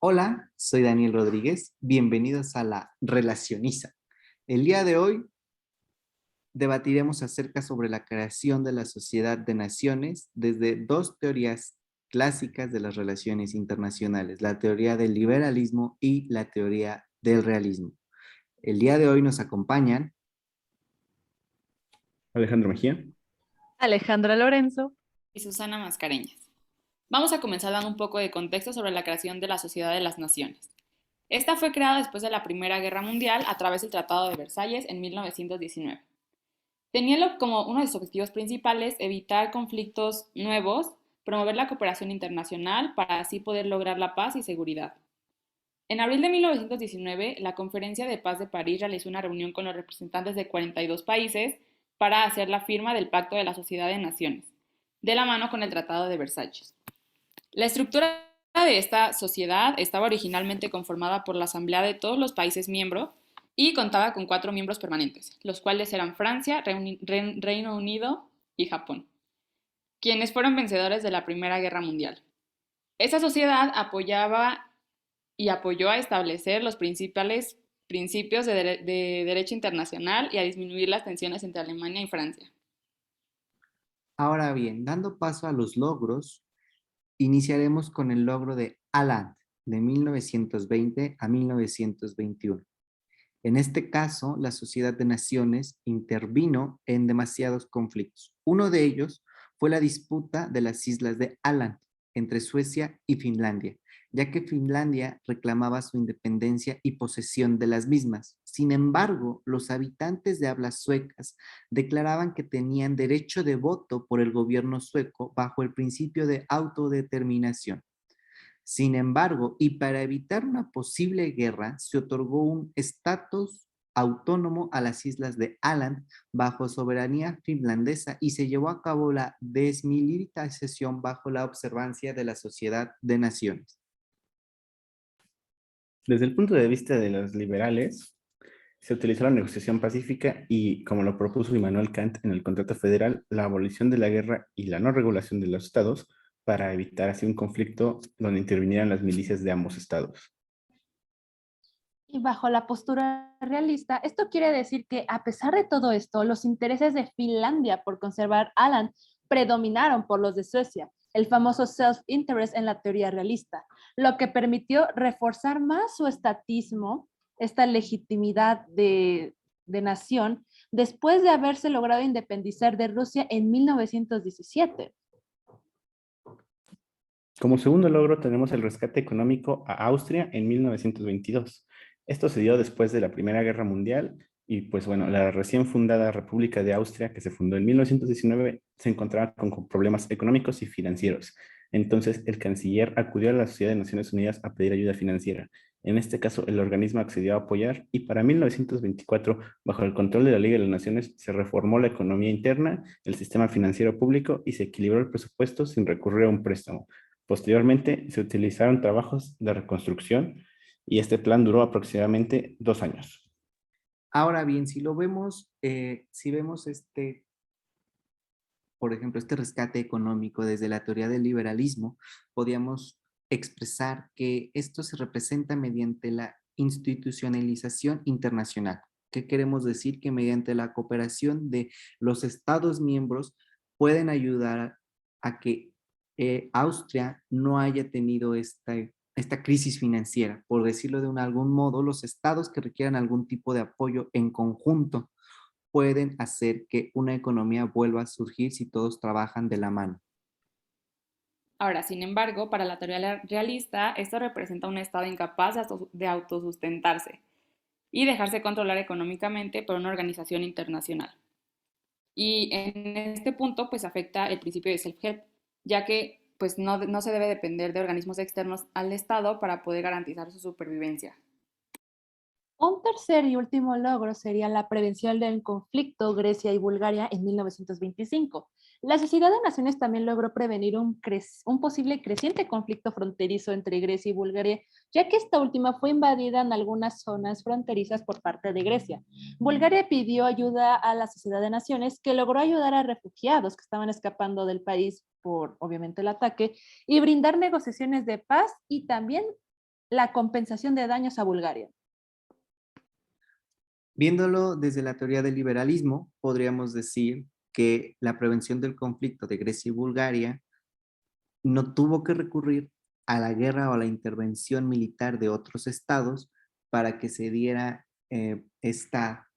Hola, soy Daniel Rodríguez. Bienvenidos a La Relacioniza. El día de hoy debatiremos acerca sobre la creación de la Sociedad de Naciones desde dos teorías clásicas de las relaciones internacionales, la teoría del liberalismo y la teoría del realismo. El día de hoy nos acompañan Alejandro Mejía. Alejandra Lorenzo. Y Susana Mascareñas. Vamos a comenzar dando un poco de contexto sobre la creación de la Sociedad de las Naciones. Esta fue creada después de la Primera Guerra Mundial a través del Tratado de Versalles en 1919. Tenía como uno de sus objetivos principales evitar conflictos nuevos, promover la cooperación internacional para así poder lograr la paz y seguridad. En abril de 1919, la Conferencia de Paz de París realizó una reunión con los representantes de 42 países para hacer la firma del Pacto de la Sociedad de Naciones, de la mano con el Tratado de Versalles. La estructura de esta sociedad estaba originalmente conformada por la Asamblea de todos los países miembros y contaba con 4 miembros permanentes, los cuales eran Francia, Reino Unido y Japón, quienes fueron vencedores de la Primera Guerra Mundial. Esta sociedad apoyó a establecer los principales principios de derecho internacional y a disminuir las tensiones entre Alemania y Francia. Ahora bien, dando paso a los logros, iniciaremos con el logro de Alland de 1920 a 1921. En este caso, la Sociedad de Naciones intervino en demasiados conflictos. Uno de ellos fue la disputa de las islas de Åland entre Suecia y Finlandia, ya que Finlandia reclamaba su independencia y posesión de las mismas. Sin embargo, los habitantes de hablas suecas declaraban que tenían derecho de voto por el gobierno sueco bajo el principio de autodeterminación. Sin embargo, y para evitar una posible guerra, se otorgó un estatus autónomo a las islas de Åland bajo soberanía finlandesa y se llevó a cabo la desmilitarización bajo la observancia de la Sociedad de Naciones. Desde el punto de vista de los liberales, se utilizó la negociación pacífica y, como lo propuso Immanuel Kant en el Contrato Federal, la abolición de la guerra y la no regulación de los estados para evitar así un conflicto donde intervinieran las milicias de ambos estados. Y bajo la postura realista, esto quiere decir que a pesar de todo esto, los intereses de Finlandia por conservar Åland predominaron por los de Suecia, el famoso self-interest en la teoría realista, lo que permitió reforzar más su estatismo, esta legitimidad de nación, después de haberse logrado independizar de Rusia en 1917. Como segundo logro tenemos el rescate económico a Austria en 1922. Esto se dio después de la Primera Guerra Mundial y pues bueno, la recién fundada República de Austria, que se fundó en 1919, se encontraba con problemas económicos y financieros. Entonces el canciller acudió a la Sociedad de Naciones Unidas a pedir ayuda financiera. En este caso, el organismo accedió a apoyar y para 1924, bajo el control de la Liga de las Naciones, se reformó la economía interna, el sistema financiero público y se equilibró el presupuesto sin recurrir a un préstamo. Posteriormente, se utilizaron trabajos de reconstrucción y este plan duró aproximadamente 2 años. Ahora bien, si lo vemos, si vemos por ejemplo, este rescate económico desde la teoría del liberalismo, podríamos expresar que esto se representa mediante la institucionalización internacional. ¿Qué queremos decir? Que mediante la cooperación de los Estados miembros pueden ayudar a que Austria no haya tenido esta crisis financiera. Por decirlo de algún modo, los estados que requieran algún tipo de apoyo en conjunto pueden hacer que una economía vuelva a surgir si todos trabajan de la mano. Ahora, sin embargo, para la teoría realista, esto representa un Estado incapaz de autosustentarse y dejarse controlar económicamente por una organización internacional. Y en este punto, pues afecta el principio de self-help, ya que pues no se debe depender de organismos externos al Estado para poder garantizar su supervivencia. Un tercer y último logro sería la prevención del conflicto Grecia y Bulgaria en 1925. La Sociedad de Naciones también logró prevenir un posible creciente conflicto fronterizo entre Grecia y Bulgaria, ya que esta última fue invadida en algunas zonas fronterizas por parte de Grecia. Bulgaria pidió ayuda a la Sociedad de Naciones, que logró ayudar a refugiados que estaban escapando del país por, obviamente, el ataque, y brindar negociaciones de paz y también la compensación de daños a Bulgaria? Viéndolo desde la teoría del liberalismo, podríamos decir que la prevención del conflicto de Grecia y Bulgaria no tuvo que recurrir a la guerra o a la intervención militar de otros estados para que se diera esta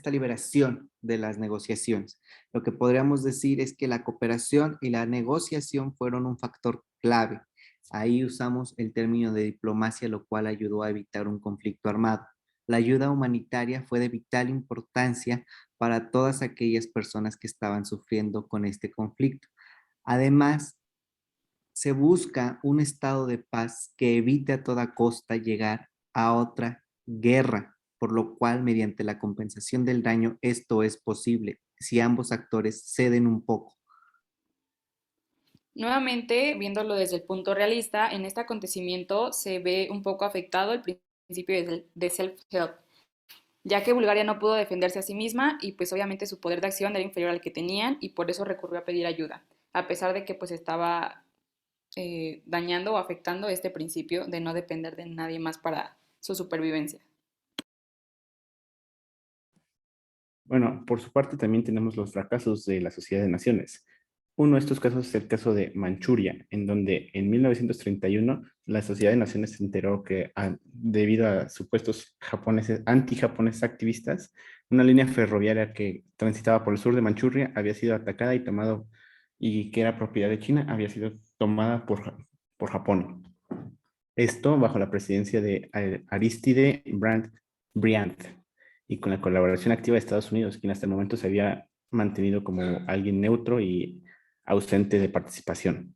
liberación de las negociaciones. Lo que podríamos decir es que la cooperación y la negociación fueron un factor clave. Ahí usamos el término de diplomacia, lo cual ayudó a evitar un conflicto armado. La ayuda humanitaria fue de vital importancia para todas aquellas personas que estaban sufriendo con este conflicto. Además, se busca un estado de paz que evite a toda costa llegar a otra guerra, por lo cual mediante la compensación del daño esto es posible si ambos actores ceden un poco. Nuevamente, viéndolo desde el punto realista, en este acontecimiento se ve un poco afectado el principio de self-help, ya que Bulgaria no pudo defenderse a sí misma y pues obviamente su poder de acción era inferior al que tenían y por eso recurrió a pedir ayuda, a pesar de que pues estaba dañando o afectando este principio de no depender de nadie más para su supervivencia. Bueno, por su parte también tenemos los fracasos de la Sociedad de Naciones. Uno de estos casos es el caso de Manchuria, en donde en 1931 la Sociedad de Naciones se enteró que debido a supuestos japoneses, anti-japoneses activistas, una línea ferroviaria que transitaba por el sur de Manchuria había sido atacada y tomado, y que era propiedad de China, había sido tomada por Japón. Esto bajo la presidencia de Aristide Briand y con la colaboración activa de Estados Unidos, quien hasta el momento se había mantenido como alguien neutro y ausente de participación.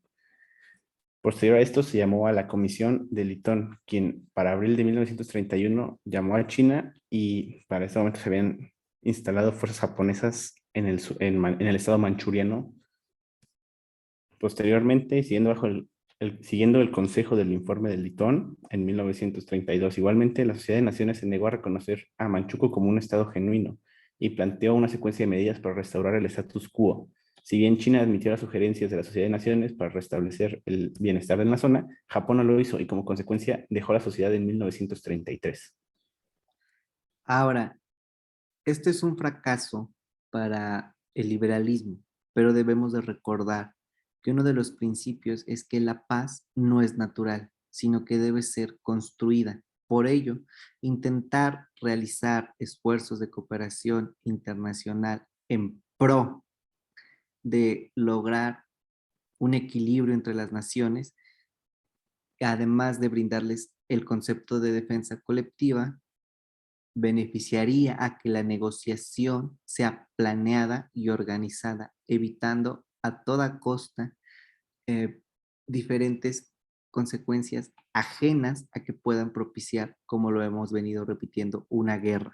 Posterior a esto se llamó a la Comisión de Lytton, quien para abril de 1931 llamó a China y para ese momento se habían instalado fuerzas japonesas en el estado manchuriano. Posteriormente, siguiendo el consejo del informe de Lytton en 1932, igualmente la Sociedad de Naciones se negó a reconocer a Manchukuo como un estado genuino y planteó una secuencia de medidas para restaurar el status quo. Si bien China admitió las sugerencias de la Sociedad de Naciones para restablecer el bienestar en la zona, Japón no lo hizo y como consecuencia dejó la sociedad en 1933. Ahora, este es un fracaso para el liberalismo, pero debemos de recordar que uno de los principios es que la paz no es natural, sino que debe ser construida. Por ello, intentar realizar esfuerzos de cooperación internacional en pro de lograr un equilibrio entre las naciones, además de brindarles el concepto de defensa colectiva, beneficiaría a que la negociación sea planeada y organizada, evitando a toda costa eh, diferentes consecuencias ajenas a que puedan propiciar, como lo hemos venido repitiendo, una guerra.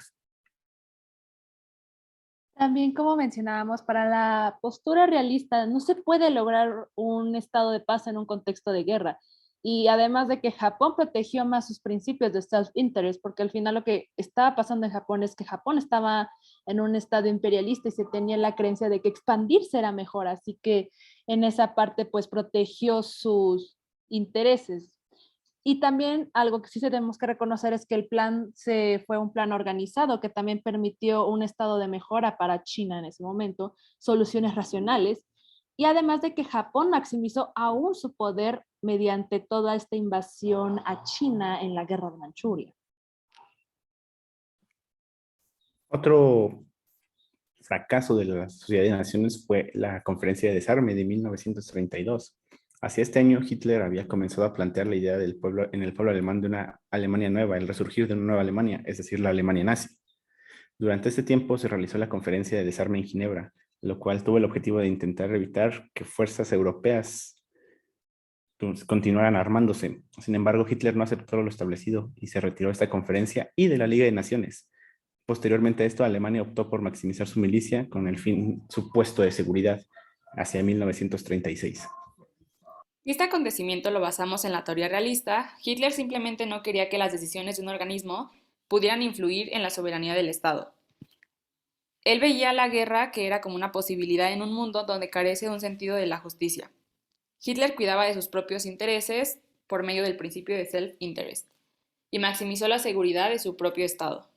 También, como mencionábamos, para la postura realista no se puede lograr un estado de paz en un contexto de guerra. Y además de que Japón protegió más sus principios de self-interest, porque al final lo que estaba pasando en Japón es que Japón estaba en un estado imperialista y se tenía la creencia de que expandirse era mejor. Así que en esa parte, pues protegió sus intereses. Y también algo que sí tenemos que reconocer es que el plan fue un plan organizado que también permitió un estado de mejora para China en ese momento, soluciones racionales, y además de que Japón maximizó aún su poder mediante toda esta invasión a China en la guerra de Manchuria. Otro fracaso de la Sociedad de Naciones fue la Conferencia de Desarme de 1932. Hacia este año, Hitler había comenzado a plantear la idea en el pueblo alemán de una Alemania nueva, el resurgir de una nueva Alemania, es decir, la Alemania nazi. Durante este tiempo se realizó la Conferencia de Desarme en Ginebra, lo cual tuvo el objetivo de intentar evitar que fuerzas europeas continuaran armándose. Sin embargo, Hitler no aceptó lo establecido y se retiró de esta conferencia y de la Liga de Naciones. Posteriormente a esto, Alemania optó por maximizar su milicia con el fin supuesto de seguridad hacia 1936. Este acontecimiento lo basamos en la teoría realista. Hitler simplemente no quería que las decisiones de un organismo pudieran influir en la soberanía del Estado. Él veía la guerra que era como una posibilidad en un mundo donde carece de un sentido de la justicia. Hitler cuidaba de sus propios intereses por medio del principio de self-interest y maximizó la seguridad de su propio Estado.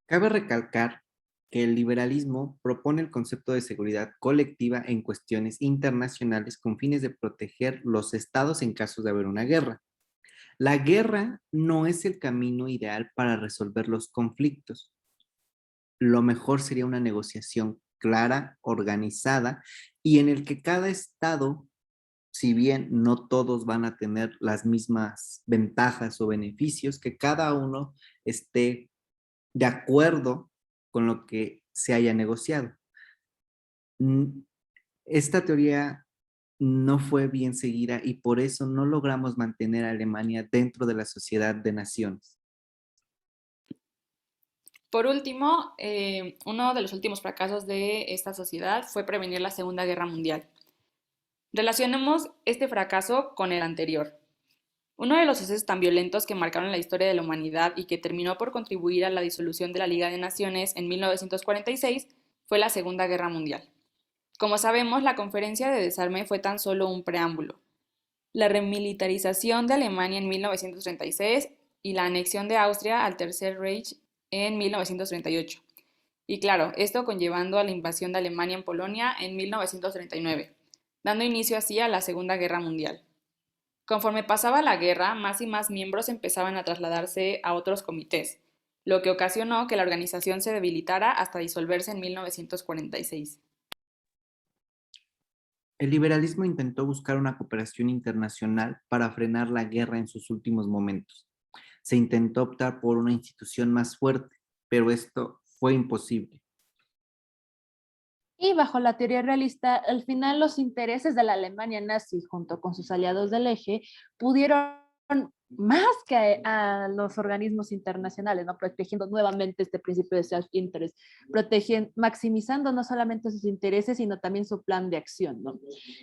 Cabe recalcar que el liberalismo propone el concepto de seguridad colectiva en cuestiones internacionales con fines de proteger los estados en caso de haber una guerra. La guerra no es el camino ideal para resolver los conflictos. Lo mejor sería una negociación clara, organizada y en el que cada estado, si bien no todos van a tener las mismas ventajas o beneficios, que cada uno esté de acuerdo con lo que se haya negociado. Esta teoría no fue bien seguida y por eso no logramos mantener a Alemania dentro de la sociedad de naciones. Por último, uno de los últimos fracasos de esta sociedad fue prevenir la Segunda Guerra Mundial. Relacionemos este fracaso con el anterior. Uno de los sucesos tan violentos que marcaron la historia de la humanidad y que terminó por contribuir a la disolución de la Liga de Naciones en 1946 fue la Segunda Guerra Mundial. Como sabemos, la conferencia de desarme fue tan solo un preámbulo. La remilitarización de Alemania en 1936 y la anexión de Austria al Tercer Reich en 1938. Y claro, esto conllevando a la invasión de Alemania en Polonia en 1939, dando inicio así a la Segunda Guerra Mundial. Conforme pasaba la guerra, más y más miembros empezaban a trasladarse a otros comités, lo que ocasionó que la organización se debilitara hasta disolverse en 1946. El liberalismo intentó buscar una cooperación internacional para frenar la guerra en sus últimos momentos. Se intentó optar por una institución más fuerte, pero esto fue imposible. Y bajo la teoría realista, al final los intereses de la Alemania nazi junto con sus aliados del eje pudieron más que a los organismos internacionales, ¿no? Protegiendo nuevamente este principio de self-interest, maximizando no solamente sus intereses, sino también su plan de acción, ¿no?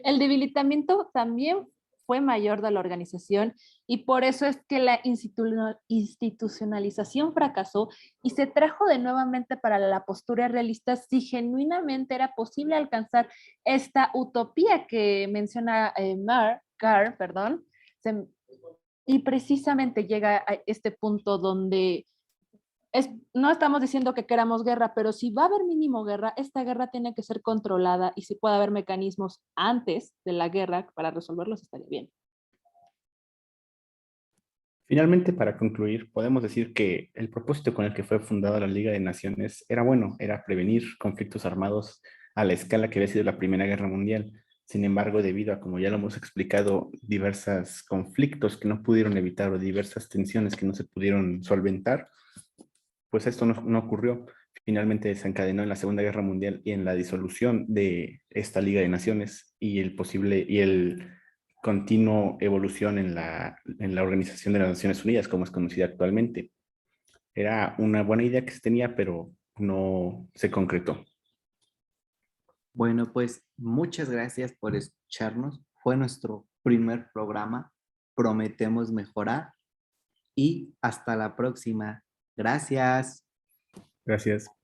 El debilitamiento también fue mayor de la organización y por eso es que la institucionalización fracasó y se trajo de nuevamente para la postura realista si genuinamente era posible alcanzar esta utopía que menciona Carr, perdón, y precisamente llega a este punto donde no estamos diciendo que queramos guerra, pero si va a haber mínimo guerra, esta guerra tiene que ser controlada y si puede haber mecanismos antes de la guerra para resolverlos, estaría bien. Finalmente, para concluir, podemos decir que el propósito con el que fue fundada la Liga de Naciones era bueno, era prevenir conflictos armados a la escala que había sido la Primera Guerra Mundial. Sin embargo, debido a, como ya lo hemos explicado, diversos conflictos que no pudieron evitar o diversas tensiones que no se pudieron solventar, pues esto no ocurrió. Finalmente desencadenó en la Segunda Guerra Mundial y en la disolución de esta Liga de Naciones y el continuo evolución en la Organización de las Naciones Unidas, como es conocida actualmente. Era una buena idea que se tenía, pero no se concretó. Bueno, pues muchas gracias por escucharnos. Fue nuestro primer programa. Prometemos mejorar y hasta la próxima. Gracias. Gracias.